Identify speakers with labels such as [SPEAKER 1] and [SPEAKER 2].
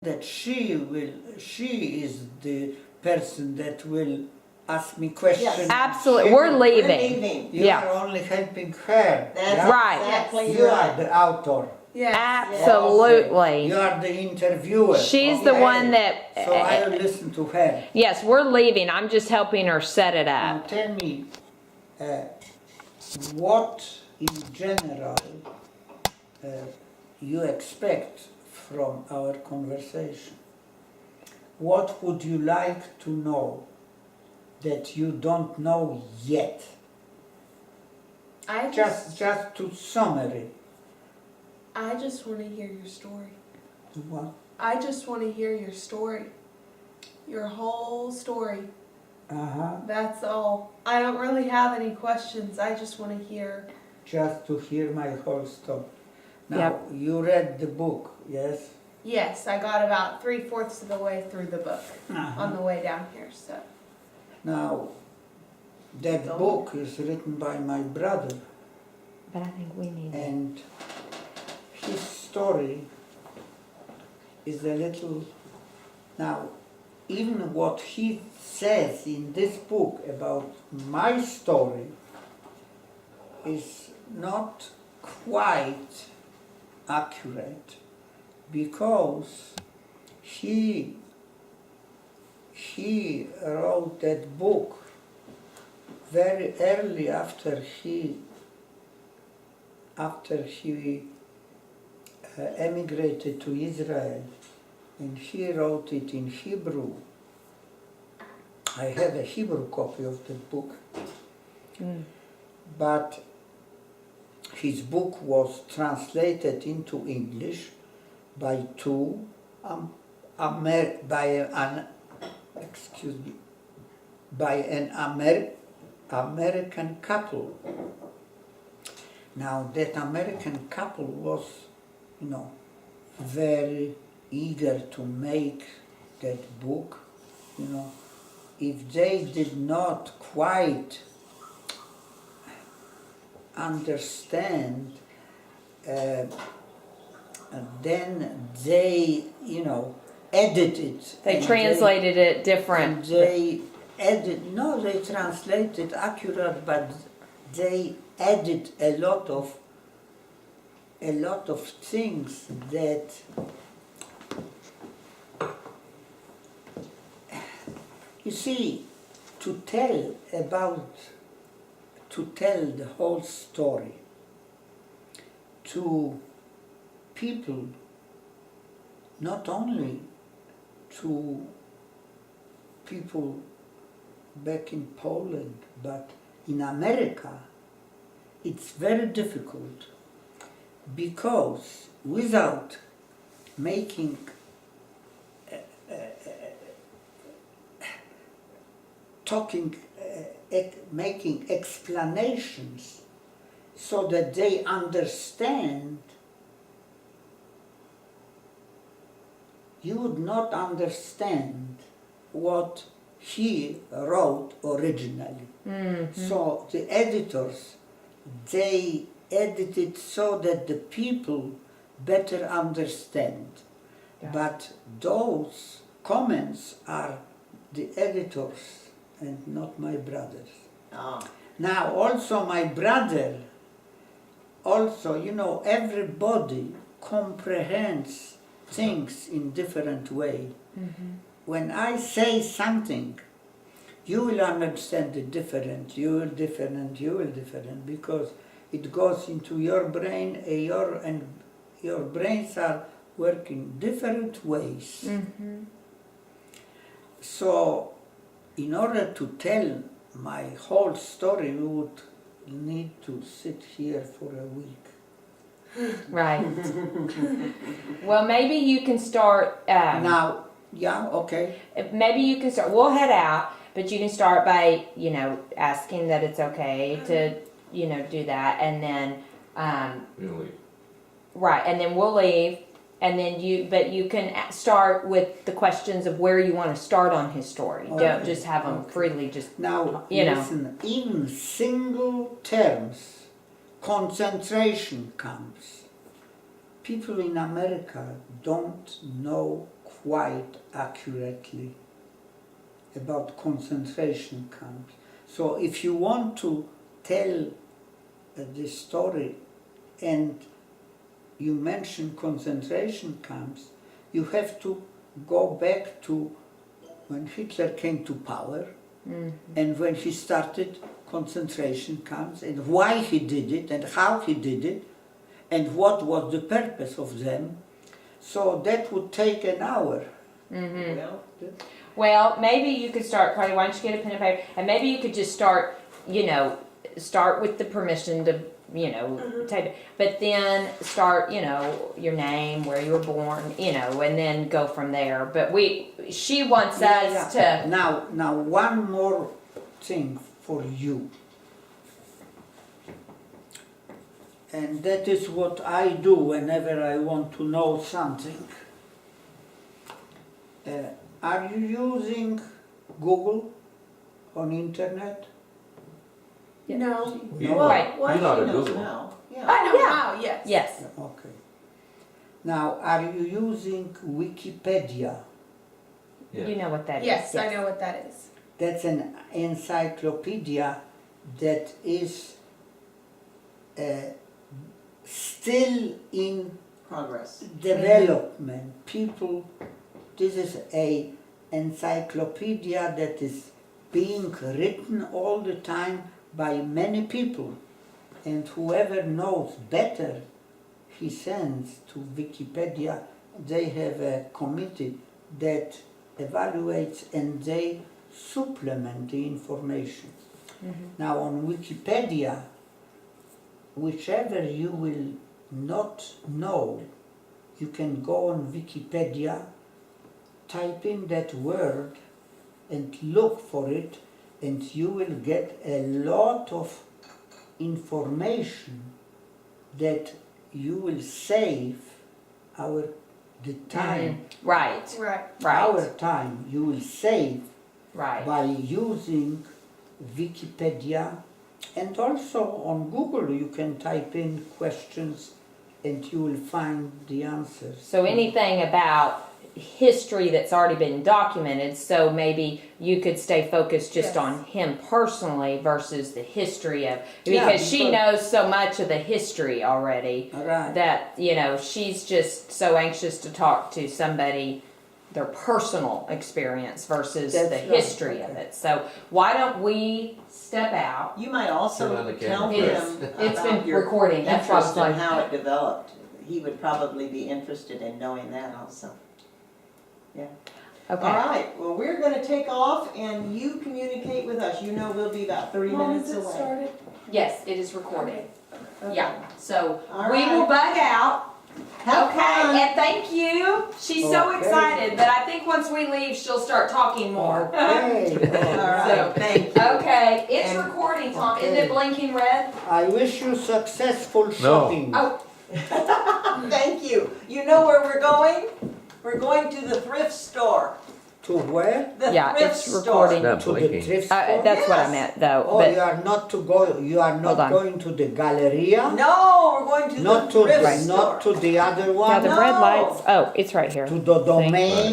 [SPEAKER 1] that she is the person that will ask me questions.
[SPEAKER 2] Yes.
[SPEAKER 3] Absolutely.
[SPEAKER 1] She
[SPEAKER 3] We're
[SPEAKER 1] will-
[SPEAKER 3] leaving.
[SPEAKER 1] You
[SPEAKER 3] Yeah.
[SPEAKER 1] are only helping her.
[SPEAKER 2] That's
[SPEAKER 1] yeah?
[SPEAKER 3] Right.
[SPEAKER 2] exactly
[SPEAKER 1] You are
[SPEAKER 2] right.
[SPEAKER 1] the author.
[SPEAKER 4] Yes.
[SPEAKER 3] Absolutely.
[SPEAKER 1] You are the interviewer.
[SPEAKER 3] She's the
[SPEAKER 1] Okay.
[SPEAKER 3] one that.
[SPEAKER 1] So I will listen to her.
[SPEAKER 3] Yes, we're leaving. I'm just helping her set it
[SPEAKER 1] Now
[SPEAKER 3] up.
[SPEAKER 1] tell me, what in general you expect from our conversation? What would you like to know that you don't know yet?
[SPEAKER 4] I
[SPEAKER 1] Just to summary.
[SPEAKER 4] I just want to hear your story.
[SPEAKER 1] What?
[SPEAKER 4] I just want to hear your story. Your whole story.
[SPEAKER 1] Uh-huh.
[SPEAKER 4] That's all. I don't really have any questions. I just want to hear.
[SPEAKER 1] Just to hear my whole story. Now,
[SPEAKER 3] Yep.
[SPEAKER 1] you read the book, yes?
[SPEAKER 4] Yes, I got about 3/4 of the way through the book
[SPEAKER 1] Uh-huh.
[SPEAKER 4] on the way down here. So
[SPEAKER 1] Now, that book is written by my brother,
[SPEAKER 3] But I think we need it.
[SPEAKER 1] and his story is a little. Now, even what he says in this book about my story is not quite accurate, because he wrote that book very early after he emigrated to Israel, and he wrote it in Hebrew. I have a Hebrew copy of the book, but his book was translated into English by two by an American couple. Now that American couple was, very eager to make that book. If they did not quite understand, then they, edited.
[SPEAKER 3] They
[SPEAKER 1] and
[SPEAKER 3] translated it
[SPEAKER 1] and
[SPEAKER 3] different.
[SPEAKER 1] they they translated accurate, but they added a lot of things that you see, to tell the whole story to people, not only to people back in Poland, but in America, it's very difficult, because without making making explanations so that they understand, you would not understand what he wrote originally. So the editors, they edited so that the people better understand.
[SPEAKER 3] Yeah.
[SPEAKER 1] But those comments are the editors and not my brothers.
[SPEAKER 2] Oh.
[SPEAKER 1] Now also my brother, everybody comprehends things in different way. When I say something, you will understand it different, you will different, because it goes into your brain, and your brains are working different ways. So, in order to tell my whole story, we would need to sit here for a week.
[SPEAKER 3] Right. Well, maybe you can start.
[SPEAKER 1] Now, yeah, okay.
[SPEAKER 3] Maybe you can start. We'll head out, but you can start by asking that it's okay to do that, and then
[SPEAKER 5] Really?
[SPEAKER 3] right, and then we'll leave. And then you can start with the questions of where you want to start on his story.
[SPEAKER 1] Okay.
[SPEAKER 3] Don't just have them
[SPEAKER 1] Okay.
[SPEAKER 3] freely. Just
[SPEAKER 1] Now,
[SPEAKER 3] You know.
[SPEAKER 1] listen, even single terms, concentration camps, people in America don't know White accurately about concentration camps. So if you want to tell this story and you mention concentration camps, you have to go back to when Hitler came to power and when he started concentration camps and why he did it and how he did it and what was the purpose of them. So that would take an hour.
[SPEAKER 2] Well,
[SPEAKER 3] Well, maybe you could start, Carly, why don't you get a pen and paper, and maybe you could just start, start with the permission to, type it, but then start, your name, where you were born, and then go from there. But she wants us to,
[SPEAKER 1] Now one more thing for you. And that is what I do whenever I want to know something. Are you using Google on internet?
[SPEAKER 4] No.
[SPEAKER 2] You-
[SPEAKER 3] Right.
[SPEAKER 4] What?
[SPEAKER 2] You're not
[SPEAKER 5] He
[SPEAKER 2] a
[SPEAKER 5] knows
[SPEAKER 2] Google.
[SPEAKER 5] now. Yeah.
[SPEAKER 4] I know
[SPEAKER 3] Yeah.
[SPEAKER 4] how, yes.
[SPEAKER 3] yes.
[SPEAKER 1] Okay. Now, are you using Wikipedia?
[SPEAKER 2] Yeah.
[SPEAKER 3] You know what that is.
[SPEAKER 4] Yes, I know what that is.
[SPEAKER 1] That's an encyclopedia that is still in
[SPEAKER 5] Progress.
[SPEAKER 1] development. People, this is a encyclopedia that is being written all the time by many people, and whoever knows better, he sends to Wikipedia. They have a committee that evaluates and they supplement the information. Now on Wikipedia, whichever you will not know, you can go on Wikipedia, type in that word and look for it, and you will get a lot of information that you will save the time.
[SPEAKER 3] Right.
[SPEAKER 4] Right.
[SPEAKER 1] Our
[SPEAKER 3] Right.
[SPEAKER 1] time you will save
[SPEAKER 3] Right.
[SPEAKER 1] by using Wikipedia, and also on Google you can type in questions and you will find the answers.
[SPEAKER 3] So anything about history that's already been documented, so maybe you could stay focused just
[SPEAKER 4] Yes.
[SPEAKER 3] on him personally versus the history of,
[SPEAKER 1] Yeah,
[SPEAKER 3] because she
[SPEAKER 1] because-
[SPEAKER 3] knows so much of the history already
[SPEAKER 1] Right.
[SPEAKER 3] that, she's just so anxious to talk to somebody, their personal experience versus
[SPEAKER 1] That's
[SPEAKER 3] the
[SPEAKER 1] right,
[SPEAKER 3] history of
[SPEAKER 1] okay.
[SPEAKER 3] it. So why don't we step out?
[SPEAKER 5] You might
[SPEAKER 2] Turn on
[SPEAKER 5] also
[SPEAKER 2] the
[SPEAKER 5] tell
[SPEAKER 2] camera.
[SPEAKER 5] him
[SPEAKER 3] It's
[SPEAKER 5] about
[SPEAKER 3] been
[SPEAKER 5] your
[SPEAKER 3] recording, that's why I was
[SPEAKER 5] interest in
[SPEAKER 3] like-
[SPEAKER 5] how it developed. He would probably be interested in knowing that also.
[SPEAKER 3] Okay.
[SPEAKER 5] All right, well, we're gonna take off and you communicate with us. You know we'll be about 30
[SPEAKER 4] How long
[SPEAKER 5] minutes
[SPEAKER 4] has it
[SPEAKER 5] away.
[SPEAKER 4] started?
[SPEAKER 3] Yes, it is recording.
[SPEAKER 5] Okay.
[SPEAKER 3] Yeah, so
[SPEAKER 5] All
[SPEAKER 3] we will
[SPEAKER 5] right.
[SPEAKER 3] bug out.
[SPEAKER 5] Have
[SPEAKER 3] Okay,
[SPEAKER 5] fun.
[SPEAKER 3] and thank you. She's so
[SPEAKER 1] Okay.
[SPEAKER 3] excited, but I think once we leave, she'll start talking more.
[SPEAKER 1] Okay.
[SPEAKER 5] All right,
[SPEAKER 3] So-
[SPEAKER 5] thank you.
[SPEAKER 3] Okay, it's
[SPEAKER 5] And-
[SPEAKER 3] recording, Tom. Isn't
[SPEAKER 1] Okay.
[SPEAKER 3] it blinking red?
[SPEAKER 1] I wish you successful shopping.
[SPEAKER 3] Oh,
[SPEAKER 5] Thank you. You know where we're going? We're going to the thrift store.
[SPEAKER 1] To where?
[SPEAKER 5] The
[SPEAKER 3] Yeah,
[SPEAKER 5] thrift
[SPEAKER 3] it's
[SPEAKER 5] store.
[SPEAKER 3] recording.
[SPEAKER 2] Not
[SPEAKER 1] To the
[SPEAKER 2] blinking.
[SPEAKER 1] thrift store?
[SPEAKER 3] that's what I
[SPEAKER 5] Yes.
[SPEAKER 3] meant though.
[SPEAKER 1] Oh,
[SPEAKER 3] But
[SPEAKER 1] you are not to go. You are
[SPEAKER 3] Hold
[SPEAKER 1] not
[SPEAKER 3] on.
[SPEAKER 1] going to the Galleria.
[SPEAKER 5] No, we're going to
[SPEAKER 1] Not
[SPEAKER 5] the
[SPEAKER 1] to
[SPEAKER 5] thrift store.
[SPEAKER 1] not to the other
[SPEAKER 3] yeah,
[SPEAKER 1] one.
[SPEAKER 3] the red
[SPEAKER 5] No.
[SPEAKER 3] lights. Oh, it's right here.
[SPEAKER 1] To the domain.